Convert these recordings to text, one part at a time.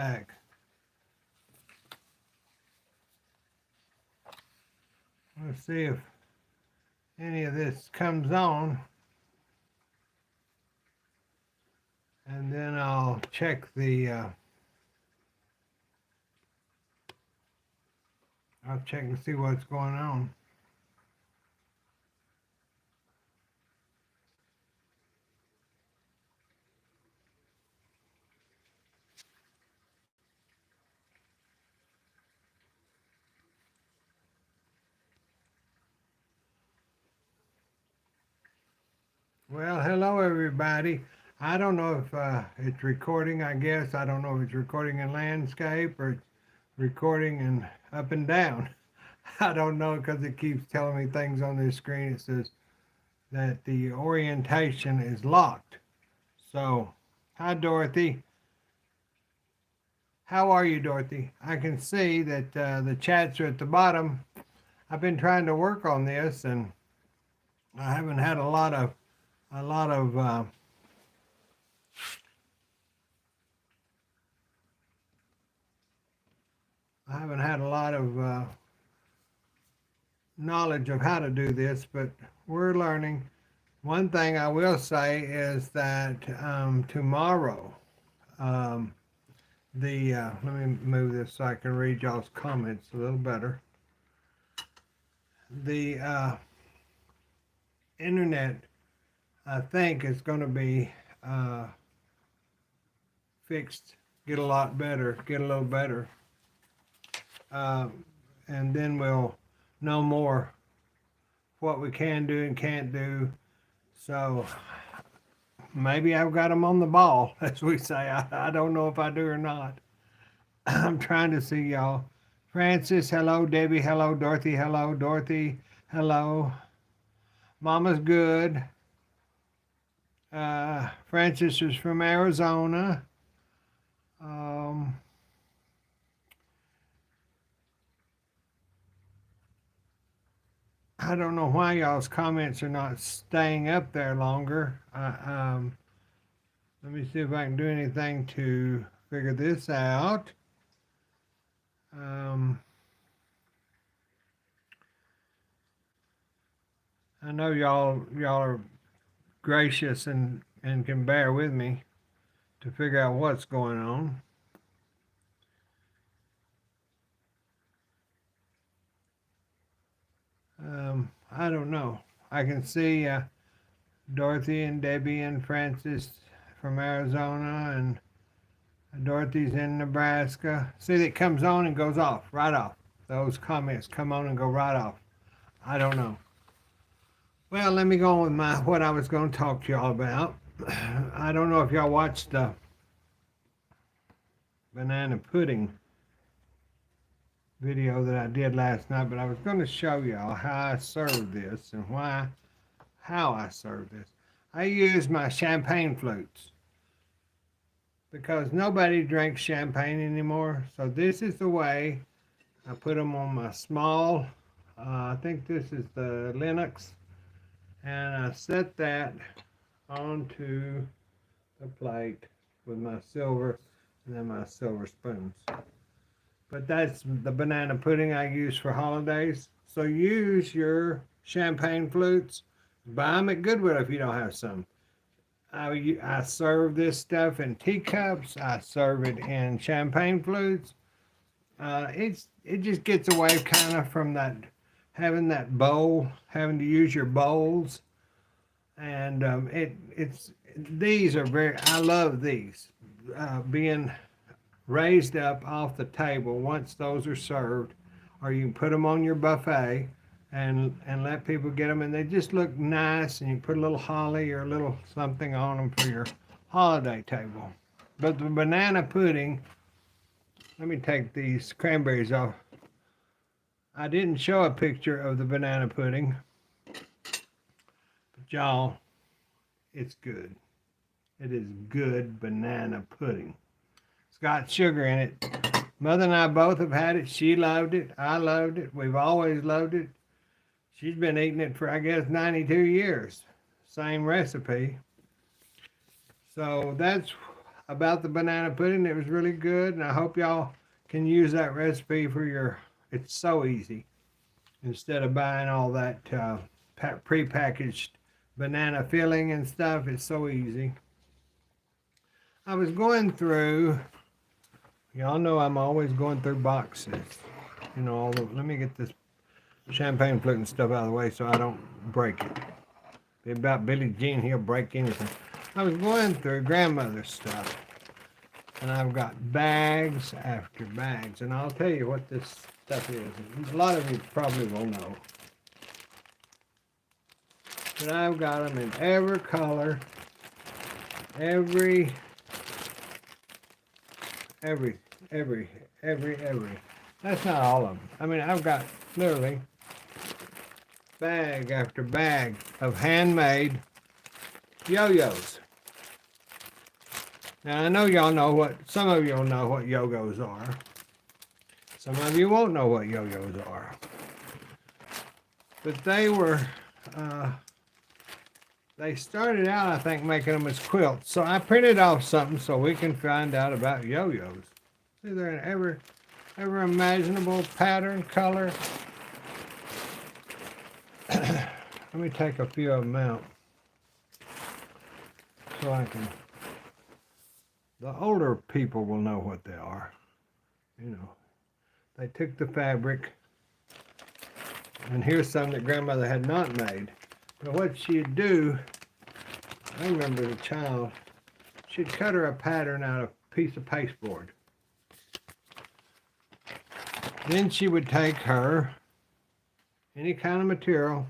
back. Let's see if any of this comes on, and then I'll check I'll check and see what's going on. Well, hello everybody. I don't know if it's recording, I guess. I don't know if it's recording in landscape or it's recording in up and down. I don't know because it keeps telling me things on this screen. It says that the orientation is locked. So, hi Dorothy. How are you, Dorothy? I can see that the chats are at the bottom. I've been trying to work on this and I haven't had a lot of knowledge of how to do this, but we're learning. One thing I will say is that tomorrow, let me move this so I can read y'all's comments a little better. The internet, I think, is going to be fixed, get a lot better, get a little better. And then we'll know more what we can do and can't do. So maybe I've got them on the ball, as we say. I don't know if I do or not. I'm trying to see y'all. Francis, hello. Debbie, hello. Dorothy, hello. Dorothy, hello. Mama's good. Francis is from Arizona. I don't know why y'all's comments are not staying up there longer. Let me see if I can do anything to figure this out. I know y'all are gracious and can bear with me to figure out what's going on. I don't know. I can see Dorothy and Debbie and Francis from Arizona, and Dorothy's in Nebraska. See, it comes on and goes off, right off. Those comments come on and go right off. I don't know. Well, let me go on with what I was going to talk to y'all about. I don't know if y'all watched the banana pudding video that I did last night, but I was going to show y'all how I serve this and how I serve this. I use my champagne flutes because nobody drinks champagne anymore. So this is the way I put them on my small, I think this is the Linux, and I set that onto the plate with my silver and then my silver spoons. But that's the banana pudding I use for holidays. So use your champagne flutes. Buy them at Goodwill if you don't have some. I serve this stuff in teacups. I serve it in champagne flutes. It just gets away kind of from that having that bowl, having to use your bowls, and these are I love these being raised up off the table once those are served, or you can put them on your buffet and let people get them, and they just look nice, and you put a little holly or a little something on them for your holiday table. But the banana pudding, let me take these cranberries off. I didn't show a picture of the banana pudding, but y'all, it's good. It is good banana pudding. It's got sugar in it. Mother and I both have had it. She loved it. I loved it. We've always loved it. She's been eating it for, I guess, 92 years. Same recipe. So that's about the banana pudding. It was really good, and I hope y'all can use that recipe for your, it's so easy. Instead of buying all that pre-packaged banana filling and stuff, it's so easy. I was going through, y'all know I'm always going through boxes. You know, let me get this champagne flute and stuff out of the way so I don't break it. Be about Billie Jean, he'll break anything. I was going through grandmother's stuff, and I've got bags after bags, and I'll tell you what this stuff is. A lot of you probably will know. But I've got them in every color, every. That's not all of them. I mean, I've got literally bag after bag of handmade yo-yos. Now, I know y'all know what, some of you will know what yo-yos are. Some of you won't know what yo-yos are. But they were, they started out, I think, making them as quilts. So I printed off something so we can find out about yo-yos. See, they're in every imaginable pattern, color. Let me take a few of them out so I can, the older people will know what they are. You know, they took the fabric, and here's some that grandmother had not made. But what she'd do, I remember as a child, she'd cut her a pattern out of a piece of pasteboard. Then she would take her, any kind of material.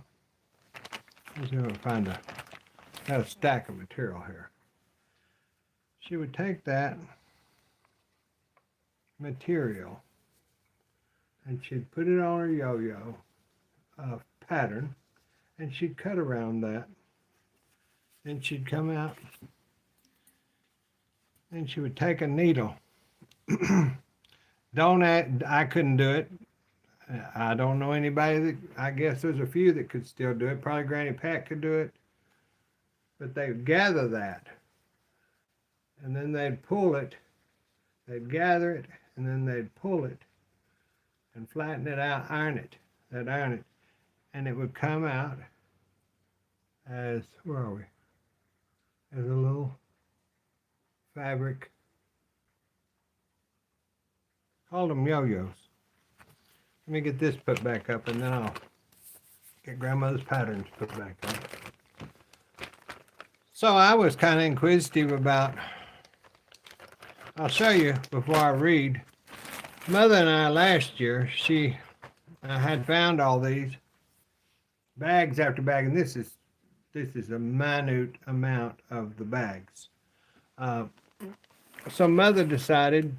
Let's see if I can find got a stack of material here. She would take that material and she'd put it on her yo-yo pattern, and she'd cut around that. Then she'd come out and she would take a needle. I couldn't do it. I don't know anybody that, I guess there's a few that could still do it. Probably Granny Pat could do it. But they would gather that, and then they'd pull it. They'd gather it, and then they'd pull it and flatten it out, iron it. They'd iron it, and it would come out as, where are we? As a little fabric. Called them yo-yos. Let me get this put back up, and then I'll get grandmother's patterns put back up. So I was kind of inquisitive about, I'll show you before I read. Mother and I last year, I had found all these bags after bag, and this is a minute amount of the bags. So Mother decided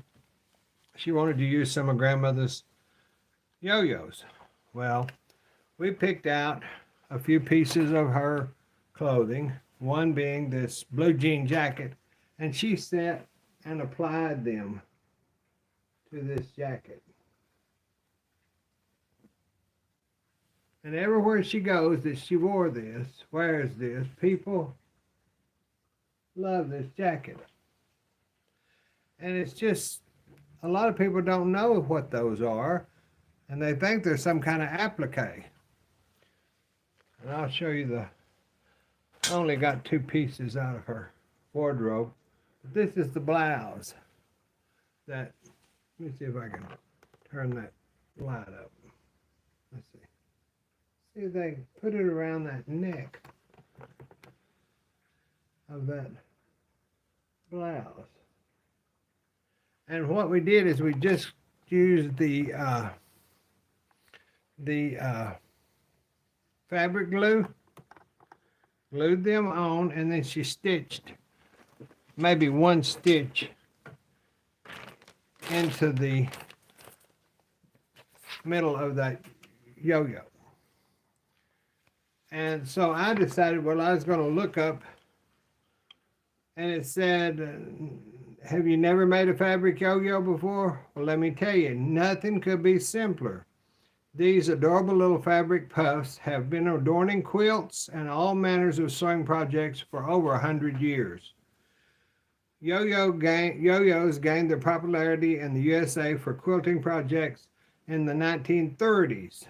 she wanted to use some of grandmother's yo-yos. Well, we picked out a few pieces of her clothing, one being this blue jean jacket, and she sat and applied them to this jacket. And everywhere she goes that she wears this, people love this jacket. And it's just, a lot of people don't know what those are, and they think they're some kind of applique. And I'll show you I only got 2 pieces out of her wardrobe. But this is the blouse that, let me see if I can turn that light up. Let's see. See, they put it around that neck of that blouse. And what we did is we just used the fabric glue, glued them on, and then she stitched maybe 1 stitch into the middle of that yo-yo. And so I decided, well, I was going to look up, and it said, have you never made a fabric yo-yo before? Well, let me tell you, nothing could be simpler. These adorable little fabric puffs have been adorning quilts and all manners of sewing projects for over 100 years. Yo-yos gained their popularity in the USA for quilting projects in the 1930s.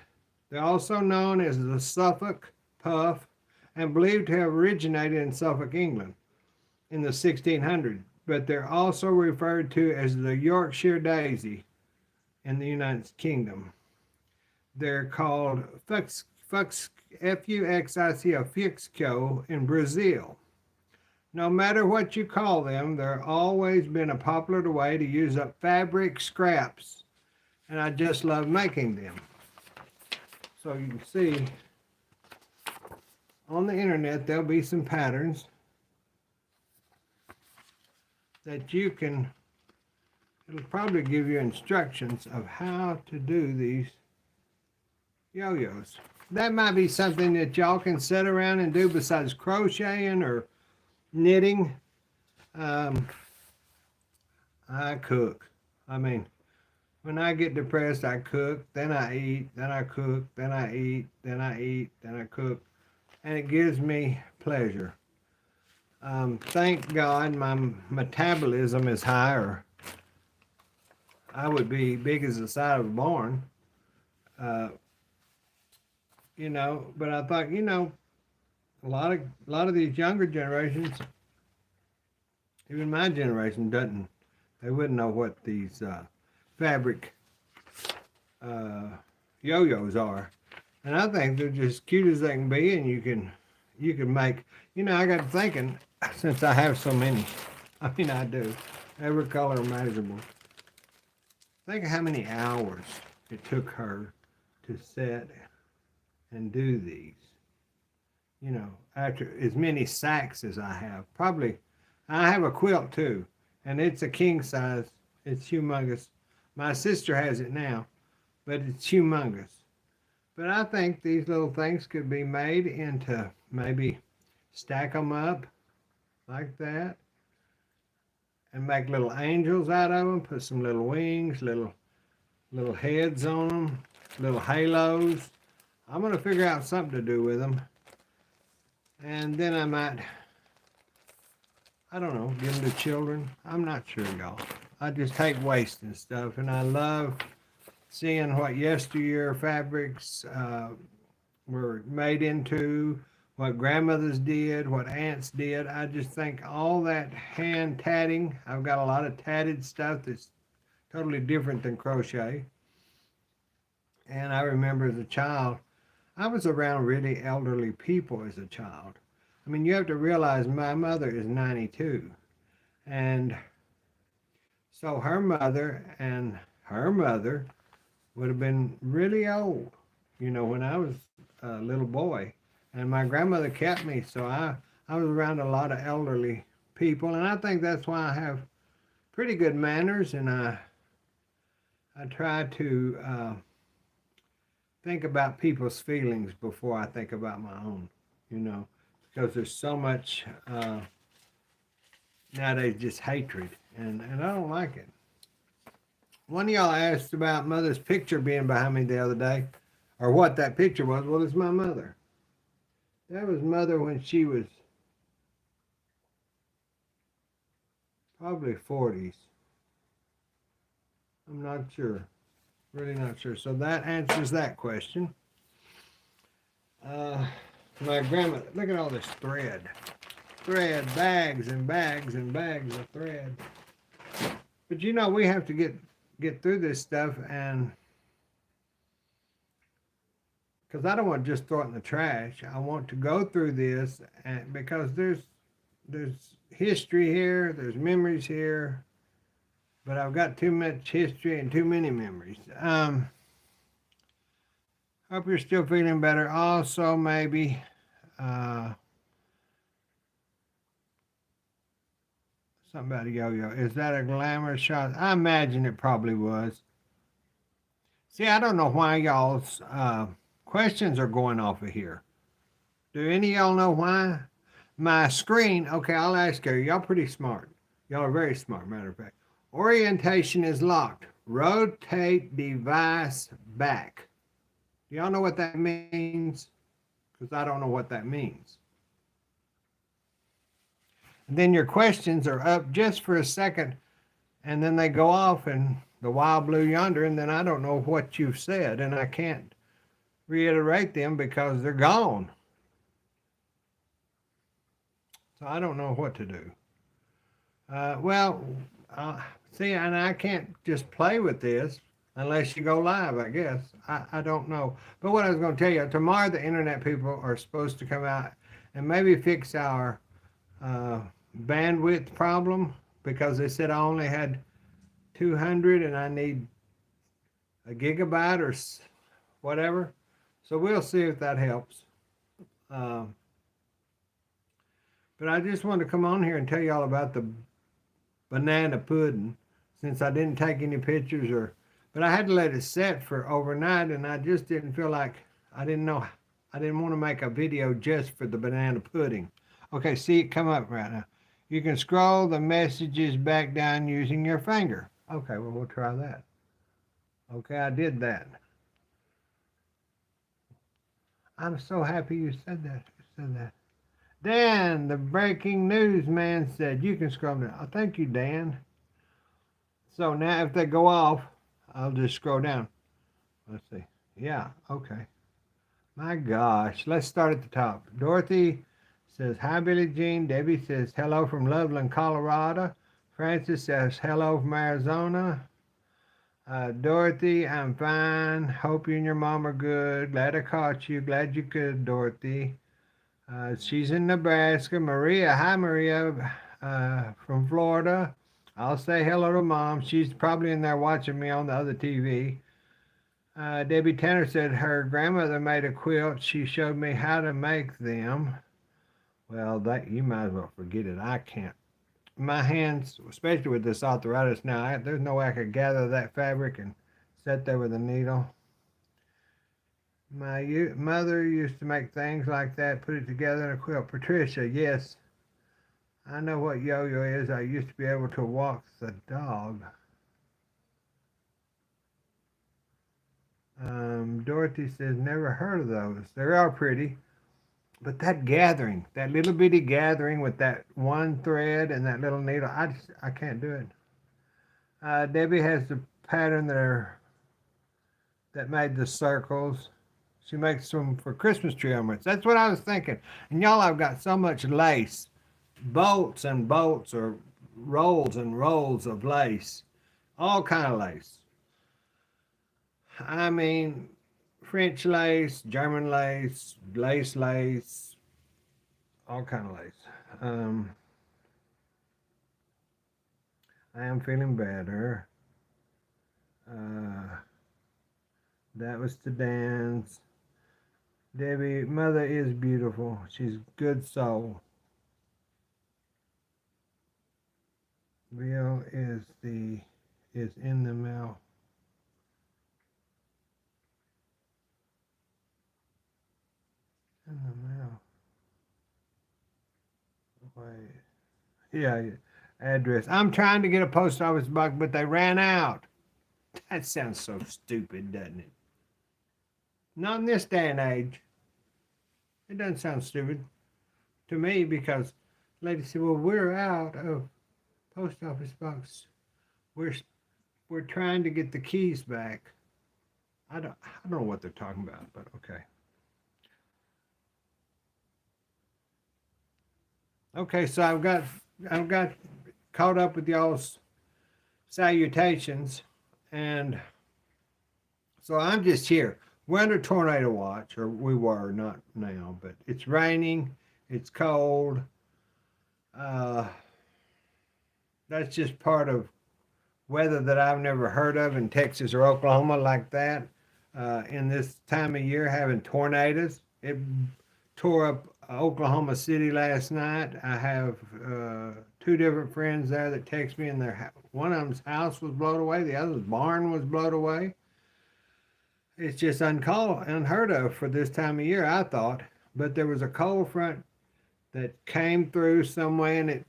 They're also known as the Suffolk Puff and believed to have originated in Suffolk, England in the 1600s, but they're also referred to as the Yorkshire Daisy in the United Kingdom. They're called Fuxico in Brazil. No matter what you call them, they've always been a popular way to use up fabric scraps, and I just love making them. So you can see on the internet there'll be some patterns that you can, it'll probably give you instructions of how to do these yo-yos. That might be something that y'all can sit around and do besides crocheting or knitting. I cook. I mean, when I get depressed, I cook, then I eat, then I cook, then I eat, then I eat, then I cook, and it gives me pleasure. Thank God my metabolism is higher. I would be big as the side of a barn, but I thought, a lot of these younger generations, even my generation they wouldn't know what these fabric yo-yos are. And I think they're just cute as they can be, and you can make, I got thinking, since I have so many, I mean I do, every color imaginable. Think of how many hours it took her to set and do these. After as many sacks as I have. Probably, I have a quilt too, and it's a king size. It's humongous. My sister has it now, but it's humongous. But I think these little things could be made into, maybe stack them up like that and make little angels out of them, put some little wings, little heads on them, little halos. I'm going to figure out something to do with them. And then I might, I don't know, give them to children. I'm not sure, y'all. I just hate wasting stuff, and I love seeing what yesteryear fabrics were made into, what grandmothers did, what aunts did. I just think all that hand tatting, I've got a lot of tatted stuff that's totally different than crochet. And I remember as a child, I was around really elderly people as a child. I mean, you have to realize my mother is 92. And so her mother and her mother would have been really old, when I was a little boy. And my grandmother kept me, so I was around a lot of elderly people. And I think that's why I have pretty good manners, and I try to think about people's feelings before I think about my own, because there's so much nowadays just hatred, and I don't like it. One of y'all asked about Mother's picture being behind me the other day, or what that picture was. Well, it's my mother. That was Mother when she was probably 40s. I'm not sure. Really not sure. So that answers that question. My grandmother, look at all this thread. Thread, bags and bags and bags of thread. But we have to get through this stuff, and because I don't want to just throw it in the trash. I want to go through this, and because there's history here, there's memories here, but I've got too much history and too many memories. Hope you're still feeling better. Also, maybe something about a yo-yo. Is that a glamorous shot? I imagine it probably was. See, I don't know why y'all's questions are going off of here. Do any of y'all know why? My screen, okay, I'll ask you. Y'all pretty smart. Y'all are very smart, matter of fact. Orientation is locked. Rotate device back. Do y'all know what that means? Because I don't know what that means. then your questions are up just for a second, and then they go off in the wild blue yonder, and then I don't know what you've said, and I can't reiterate them because they're gone. So I don't know what to do. Well, see, and I can't just play with this unless you go live, I guess. I don't know. But what I was going to tell you, tomorrow the internet people are supposed to come out and maybe fix our bandwidth problem, because they said I only had 200 and I need a gigabyte or whatever. So we'll see if that helps. But I just wanted to come on here and tell you all about the banana pudding, since I didn't take any pictures, but I had to let it set for overnight, and I just didn't feel like, I didn't want to make a video just for the banana pudding. Okay, see it come up right now. You can scroll the messages back down using your finger. Okay, well, we'll try that. Okay, I did that. I'm so happy you said that. Dan, the breaking news man, said you can scroll down. Oh, thank you, Dan. So now if they go off, I'll just scroll down. Let's see. Yeah, okay. My gosh, let's start at the top. Dorothy says, hi, Billie Jean. Debbie says, hello from Loveland, Colorado. Francis says, hello from Arizona. Dorothy, I'm fine. Hope you and your mom are good. Glad I caught you. Glad you could, Dorothy. She's in Nebraska. Maria, hi, Maria, from Florida. I'll say hello to Mom. She's probably in there watching me on the other TV. Debbie Tanner said her grandmother made a quilt. She showed me how to make them. Well, you might as well forget it. I can't. My hands, especially with this arthritis now, there's no way I could gather that fabric and sit there with a needle. My mother used to make things like that, put it together in a quilt. Patricia, yes, I know what yo-yo is. I used to be able to walk the dog. Dorothy says, never heard of those. They are pretty. But that gathering, that little bitty gathering with that one thread and that little needle, I can't do it. Debbie has the pattern that made the circles. She makes them for Christmas tree ornaments. That's what I was thinking. And y'all, I've got so much lace, bolts and bolts, or rolls and rolls of lace, all kind of lace. I mean, French lace, German lace, lace, all kind of lace. I am feeling better. That was to dance. Debbie, mother is beautiful. She's good soul. Bill is in the mail. In the mail. Wait. Yeah, address. I'm trying to get a post office box, but they ran out. That sounds so stupid, doesn't it? Not in this day and age. It doesn't sound stupid to me, because the lady said, well, we're out of post office box. We're trying to get the keys back. I don't know what they're talking about, but okay. Okay, so I've got caught up with y'all's salutations, and so I'm just here. We're under tornado watch, or we were, not now, but it's raining, it's cold. That's just part of weather that I've never heard of in Texas or Oklahoma like that. In this time of year, having tornadoes. It tore up Oklahoma City last night. I have two different friends there that text me, and one of them's house was blown away, the other's barn was blown away. It's just unheard of for this time of year, I thought. But there was a cold front that came through some way, and it,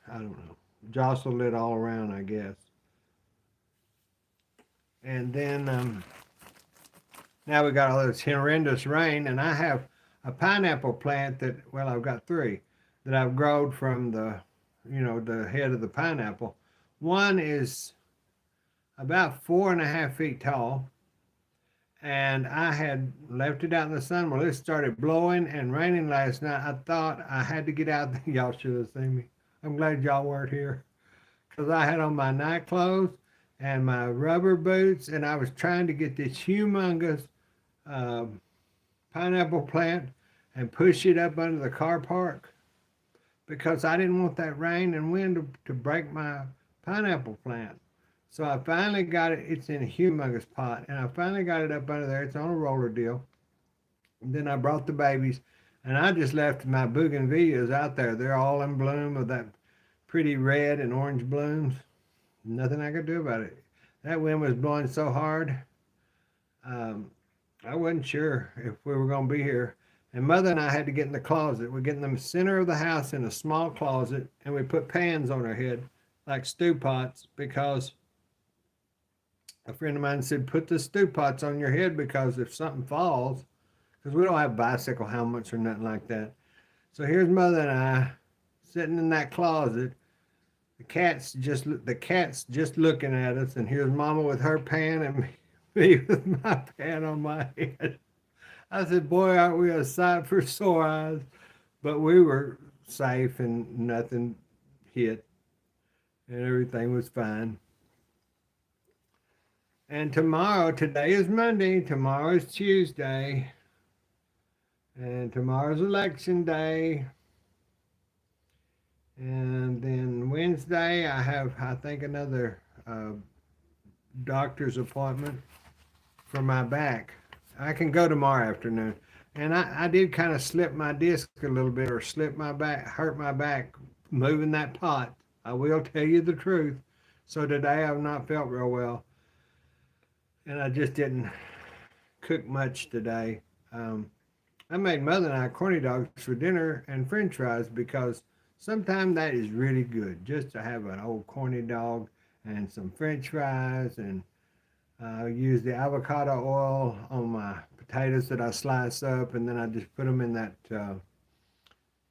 I don't know, jostled it all around, I guess. And then now we got all this horrendous rain, and I have a pineapple plant that, well, I've got three that I've grown from the the head of the pineapple. One is about 4.5 feet tall, and I had left it out in the sun. Well, it started blowing and raining last night. I thought I had to get out. Y'all should have seen me. I'm glad y'all weren't here because I had on my night clothes and my rubber boots, and I was trying to get this humongous uh, pineapple plant and push it up under the car park because I didn't want that rain and wind to break my pineapple plant. So I finally got it. It's in a humongous pot, and I finally got it up under there. It's on a roller deal. And then I brought the babies, and I just left my bougainvilleas out there. They're all in bloom with that pretty red and orange blooms. Nothing I could do about it. That wind was blowing so hard. Um, I wasn't sure if we were going to be here. And Mother and I had to get in the closet. We get in the center of the house in a small closet, and we put pans on our head like stew pots because a friend of mine said, put the stew pots on your head because if something falls, because we don't have bicycle helmets or nothing like that. So here's Mother and I sitting in that closet. The cat's just looking at us, and here's Mama with her pan and me with my pan on my head. I said, boy, aren't we a sight for sore eyes? But we were safe and nothing hit, and everything was fine. And today is Monday, tomorrow is Tuesday, and tomorrow's election day. And then Wednesday, I have, I think, another doctor's appointment for my back. I can go tomorrow afternoon. And I did kind of slip my disc a little bit or hurt my back moving that pot. I will tell you the truth. So today I've not felt real well. And I just didn't cook much today. I made Mother and I corny dogs for dinner and french fries because sometimes that is really good just to have an old corny dog and some french fries, and use the avocado oil on my potatoes that I slice up, and then I just put them in that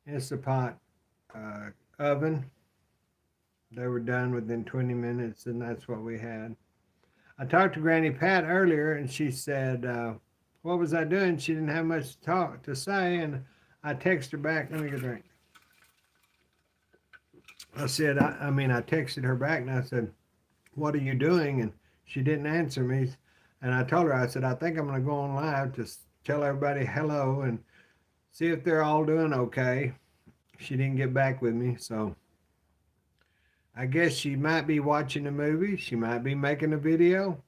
Instapot oven. They were done within 20 minutes, and that's what we had. I talked to Granny Pat earlier, and she said, what was I doing? She didn't have much to say, and I texted her back. Let me get a drink. I said, I texted her back, and I said, what are you doing? And she didn't answer me. And I told her, I said, I think I'm going to go on live to tell everybody hello and see if they're all doing okay. She didn't get back with me, so I guess she might be watching a movie. She might be making a video.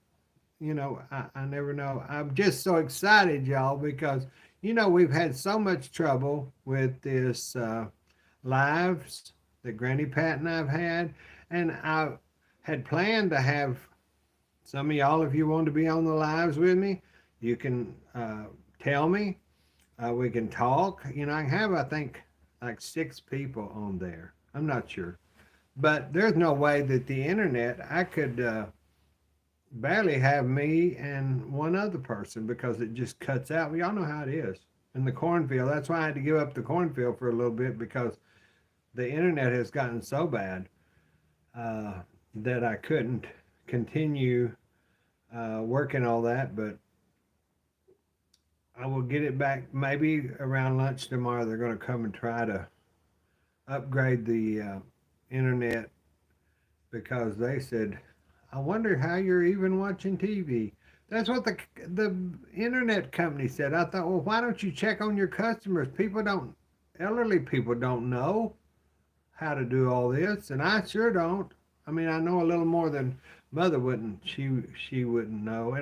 I never know. I'm just so excited, y'all, because, we've had so much trouble with this lives that Granny Pat and I've had. And I had planned to have some of y'all, if you want to be on the lives with me, you can tell me. We can talk. I can have, I think, like 6 people on there. I'm not sure. But there's no way that the internet, I could barely have me and one other person because it just cuts out. Y'all know how it is in the cornfield. That's why I had to give up the cornfield for a little bit because the internet has gotten so bad that I couldn't continue working all that. But I will get it back maybe around lunch tomorrow. They're going to come and try to upgrade the internet because they said, I wonder how you're even watching TV. That's what the internet company said. I thought, well, why don't you check on your customers? Elderly people don't know how to do all this, and I sure don't. I know a little more than Mother wouldn't. She wouldn't know.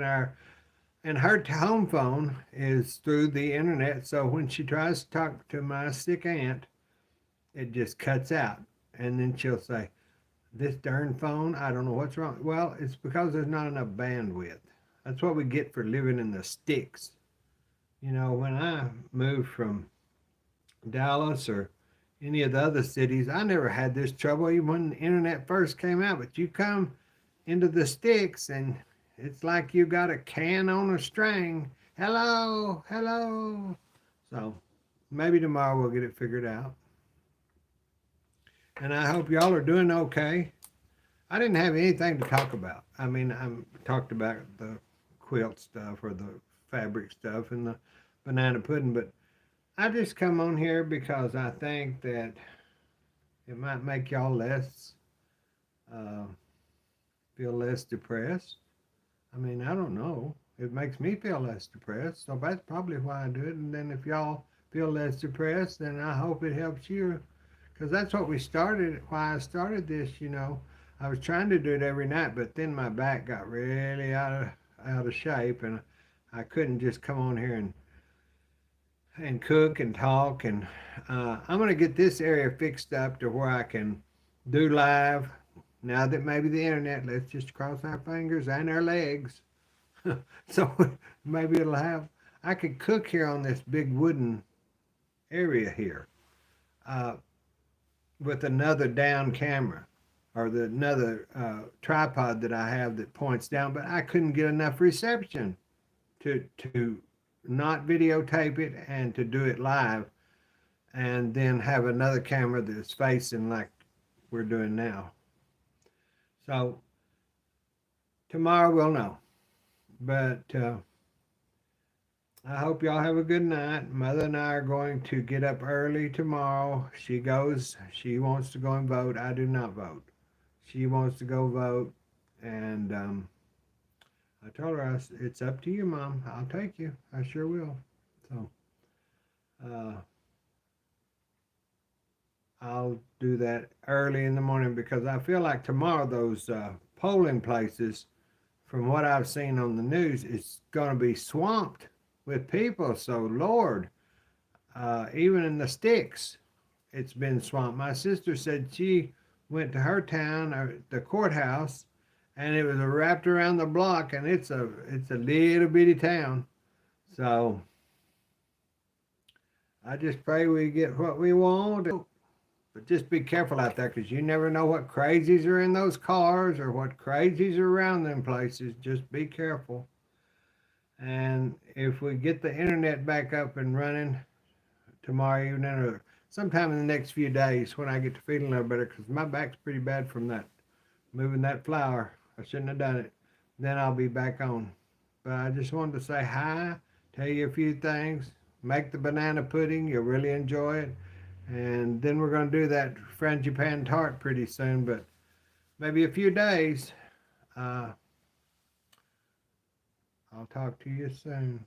And her home phone is through the internet, so when she tries to talk to my sick aunt, it just cuts out. And then she'll say, this darn phone, I don't know what's wrong. Well, it's because there's not enough bandwidth. That's what we get for living in the sticks. When I moved from Dallas or any of the other cities, I never had this trouble even when the internet first came out. But you come into the sticks and it's like you got a can on a string. Hello, hello. So maybe tomorrow we'll get it figured out. and I hope y'all are doing okay. I didn't have anything to talk about. I mean, I talked about the quilt stuff or the fabric stuff and the banana pudding, but I just come on here because I think that it might make y'all less uh, feel less depressed. I mean, I don't know. It makes me feel less depressed, so that's probably why I do it. And then if y'all feel less depressed, then I hope it helps you, because that's what we started. Why I started this, I was trying to do it every night, but then my back got really out of shape, and I couldn't just come on here and cook and talk. And I'm gonna get this area fixed up to where I can do live. Now that maybe the internet, let's just cross our fingers and our legs. So maybe it'll have. I could cook here on this big wooden area here uh, with another down camera or another tripod that I have that points down, but I couldn't get enough reception to not videotape it and to do it live, and then have another camera that's facing like we're doing now. So tomorrow we'll know, but I hope y'all have a good night. Mother and I are going to get up early tomorrow. She wants to go and vote. I do not vote. She wants to go vote, and I told her, it's up to you, Mom. I'll take you. I sure will. So uh, I'll do that early in the morning because I feel like tomorrow those polling places, from what I've seen on the news, it's going to be swamped with people. So, Lord, even in the sticks, it's been swamped. My sister said she went to her town, the courthouse, and it was wrapped around the block, and it's a little bitty town. So I just pray we get what we want. But just be careful out there because you never know what crazies are in those cars or what crazies are around them places. Just be careful. And if we get the internet back up and running tomorrow evening or sometime in the next few days when I get to feeling a little better, because my back's pretty bad from that moving that flour. I shouldn't have done it. Then I'll be back on. But I just wanted to say hi, tell you a few things, make the banana pudding. You'll really enjoy it. And then we're going to do that frangipane tart pretty soon, but maybe a few days. I'll talk to you soon.